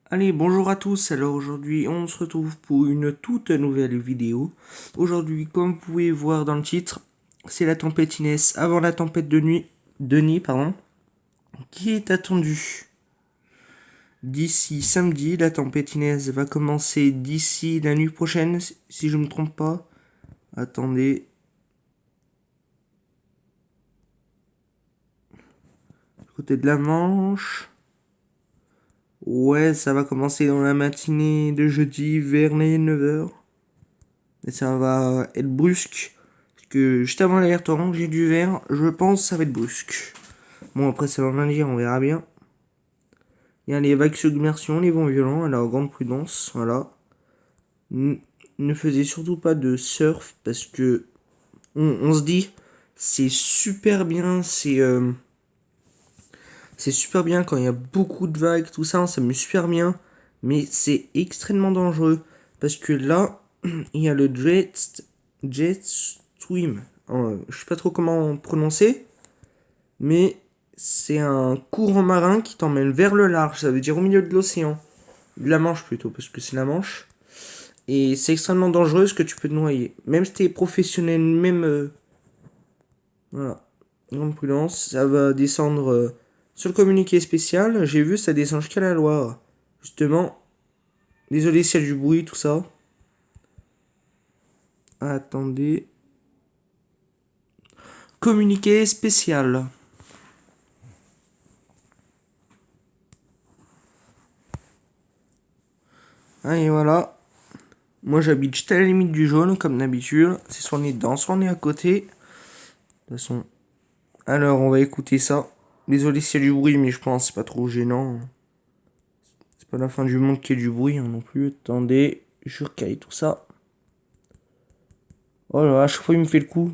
Allez, bonjour à tous. Alors aujourd'hui, on se retrouve pour une toute nouvelle vidéo. Aujourd'hui, comme vous pouvez voir dans le titre, c'est la tempête Inès avant la tempête de nuit, qui est attendue d'ici samedi. La tempête Inès va commencer d'ici la nuit prochaine, si je me trompe pas. Attendez. Côté de la Manche. Ouais, ça va commencer dans la matinée de jeudi vers les 9h. Et ça va être brusque. Parce que juste avant l'alerte orange, j'ai du vert. Je pense que ça va être brusque. Bon, après, ça va rien dire, on verra bien. Il y a les vagues submersion, les vents violents. Alors, grande prudence, voilà. Ne faisez surtout pas de surf. Parce que on se dit, c'est super bien. C'est super bien quand il y a beaucoup de vagues, tout ça. On s'amuse super bien. Mais c'est extrêmement dangereux. Parce que là, il y a le jet swim. Je sais pas trop comment prononcer, mais c'est un courant marin qui t'emmène vers le large. Ça veut dire au milieu de l'océan, de la Manche plutôt, parce que c'est la Manche. Et c'est extrêmement dangereux parce que tu peux te noyer. Même si t'es professionnel, voilà. Grande prudence. Ça va descendre sur le communiqué spécial. J'ai vu, ça descend jusqu'à la Loire. Justement. Désolé s'il y a du bruit, tout ça. Attendez. Communiqué spécial. Et voilà. Moi j'habite juste à la limite du jaune, comme d'habitude. C'est soit on est dedans, soit on est à côté. De toute façon. Alors on va écouter ça. Désolé s'il y a du bruit, mais je pense que c'est pas trop gênant. C'est pas la fin du monde qu'il y ait du bruit non plus. Attendez, je recaille tout ça. Oh là là, à chaque fois il me fait le coup.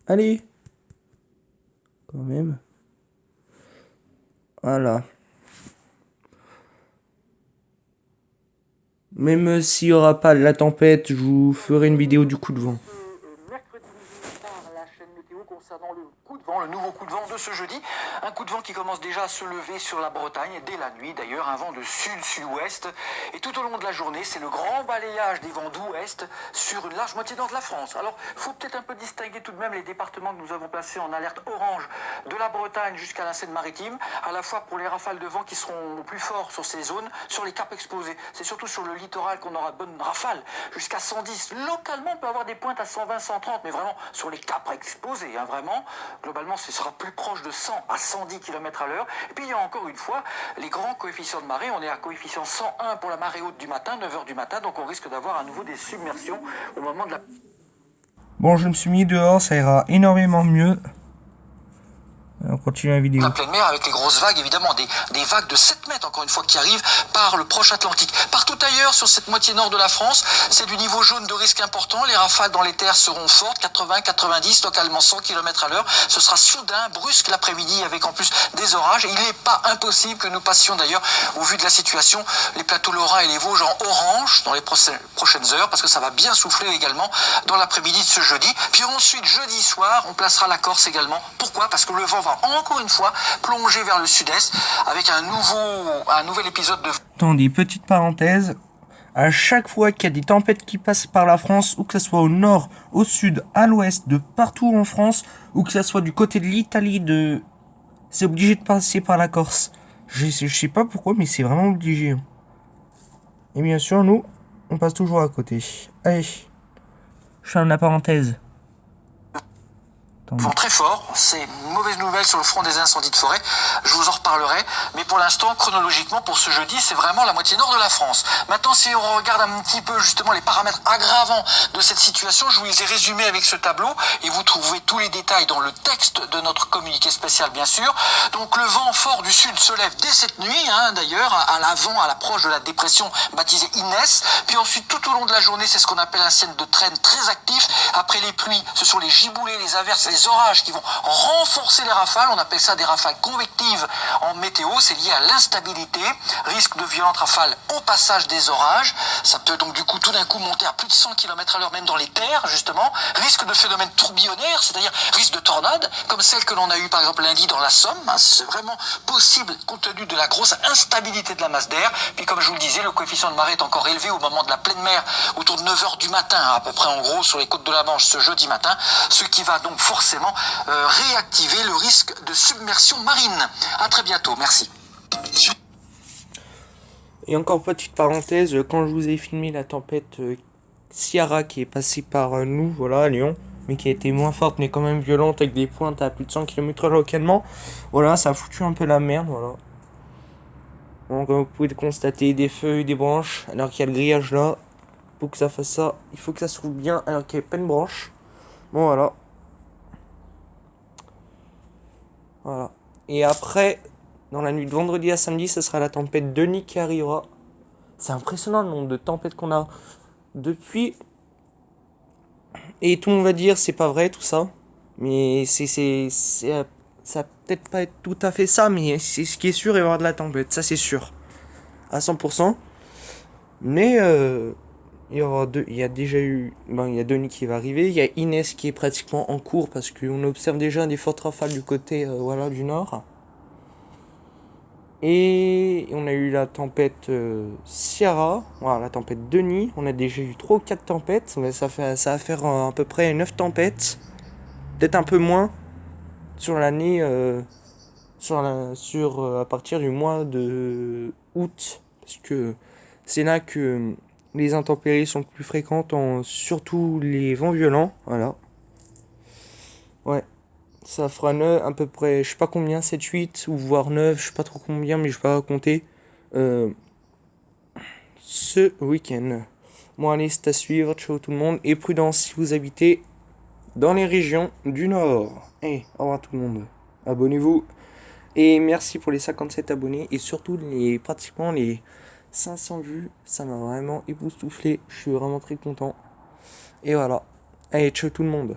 Allez. Quand même. Voilà. Même s'il n'y aura pas la tempête, je vous ferai une vidéo du coup de vent. Mercredi midi par la chaîne météo concernant le coup de vent, le nouveau coup de vent de ce jeudi. Un coup de vent qui commence déjà à se lever sur la Bretagne dès la nuit. D'ailleurs, un vent de sud-sud-ouest. Et tout au long de la journée, c'est le grand balayage des vents d'ouest sur une large moitié nord de la France. Alors, il faut peut-être un peu distinguer tout de même les départements que nous avons placés en alerte orange de la Bretagne jusqu'à la Seine-Maritime, à la fois pour les rafales de vent qui seront au plus fort sur ces zones, sur les caps exposés. C'est surtout sur le littoral qu'on aura de bonnes rafales, jusqu'à 110. Localement, on peut avoir des pointes à 120, 130, mais vraiment sur les caps exposés, vraiment. Globalement, ce sera plus proche de 100 à 110 km à l'heure. Et puis, il y a encore une fois les grands coefficients de marée. On est à coefficient 101 pour la marée haute du matin, 9h du matin, donc on risque d'avoir à nouveau des submersions au moment de la... Bon, je me suis mis dehors, ça ira énormément mieux. On continue la vidéo. La pleine mer avec les grosses vagues, évidemment, des vagues de 7 mètres, encore une fois, qui arrivent par le proche Atlantique. Partout ailleurs, sur cette moitié nord de la France, c'est du niveau jaune de risque important. Les rafales dans les terres seront fortes, 80, 90, localement 100 km à l'heure. Ce sera soudain, brusque l'après-midi, avec en plus des orages. Et il n'est pas impossible que nous passions d'ailleurs, au vu de la situation, les plateaux lorrains et les Vosges en orange dans les prochaines heures, parce que ça va bien souffler également dans l'après-midi de ce jeudi. Puis ensuite, jeudi soir, on placera la Corse également. Pourquoi? Parce que le vent va encore une fois plonger vers le sud-est avec un nouvel épisode de... Attendez, petite parenthèse. À chaque fois qu'il y a des tempêtes qui passent par la France, ou que ce soit au nord, au sud, à l'ouest, de partout en France, ou que ce soit du côté de l'Italie, c'est obligé de passer par la Corse. Je sais pas pourquoi, mais c'est vraiment obligé. Et bien sûr, nous, on passe toujours à côté. Allez, je ferme la parenthèse. Vent très fort, c'est une mauvaise nouvelle sur le front des incendies de forêt, je vous en reparlerai, mais pour l'instant, chronologiquement, pour ce jeudi, c'est vraiment la moitié nord de la France. Maintenant, si on regarde un petit peu justement les paramètres aggravants de cette situation, je vous les ai résumés avec ce tableau, et vous trouvez tous les détails dans le texte de notre communiqué spécial, bien sûr. Donc le vent fort du sud se lève dès cette nuit, d'ailleurs, à l'avant, à l'approche de la dépression baptisée Inès, puis ensuite, tout au long de la journée, c'est ce qu'on appelle un ciel de traîne très actif. Après les pluies, ce sont les giboulées, les averses, les des orages qui vont renforcer les rafales. On appelle ça des rafales convectives en météo. C'est lié à l'instabilité, risque de violentes rafales au passage des orages. Ça peut donc du coup tout d'un coup monter à plus de 100 km/h même dans les terres justement. Risque de phénomènes tourbillonnaires, c'est-à-dire risque de tornades, comme celle que l'on a eue par exemple lundi dans la Somme. C'est vraiment possible compte tenu de la grosse instabilité de la masse d'air. Puis comme je vous le disais, le coefficient de marée est encore élevé au moment de la pleine mer, autour de 9h du matin, à peu près en gros sur les côtes de la Manche ce jeudi matin, ce qui va donc forcément réactiver le risque de submersion marine. À très bientôt, merci. Et encore petite parenthèse, quand je vous ai filmé la tempête Ciara qui est passée par nous, voilà, à Lyon, mais qui a été moins forte mais quand même violente avec des pointes à plus de 100 km/h localement, voilà, ça a foutu un peu la merde, voilà. Donc comme vous pouvez le constater, des feuilles, des branches, alors qu'il y a le grillage là, pour que ça fasse ça, il faut que ça se trouve bien alors qu'il n'y a pas de branche. Bon voilà. Voilà. Et après, dans la nuit de vendredi à samedi, ce sera la tempête Denis qui arrivera. C'est impressionnant le nombre de tempêtes qu'on a depuis. Et tout le monde va dire c'est pas vrai tout ça. Mais ça va peut-être pas être tout à fait ça, mais c'est ce qui est sûr, il va y avoir de la tempête, ça c'est sûr. À 100%. Mais il y a déjà eu. Ben, il y a Denis qui va arriver. Il y a Inès qui est pratiquement en cours parce qu'on observe déjà des fortes rafales du côté voilà, du nord. Et on a eu la tempête Ciara, voilà, la tempête Denis. On a déjà eu 3 ou 4 tempêtes. Mais ça va faire à peu près 9 tempêtes. Peut-être un peu moins sur l'année. À partir du mois de août. Parce que c'est là que les intempéries sont plus fréquentes, surtout les vents violents. Voilà. Ouais. Ça fera 9, à peu près, je sais pas combien, 7, 8 ou voire 9, je sais pas trop combien, mais je vais pas compter. Ce week-end. Bon, allez, c'est à suivre. Ciao tout le monde. Et prudence si vous habitez dans les régions du Nord. Et au revoir tout le monde. Abonnez-vous. Et merci pour les 57 abonnés. Et surtout, pratiquement les 500 vues. Ça m'a vraiment époustouflé. Je suis vraiment très content. Et voilà. Allez, ciao tout le monde.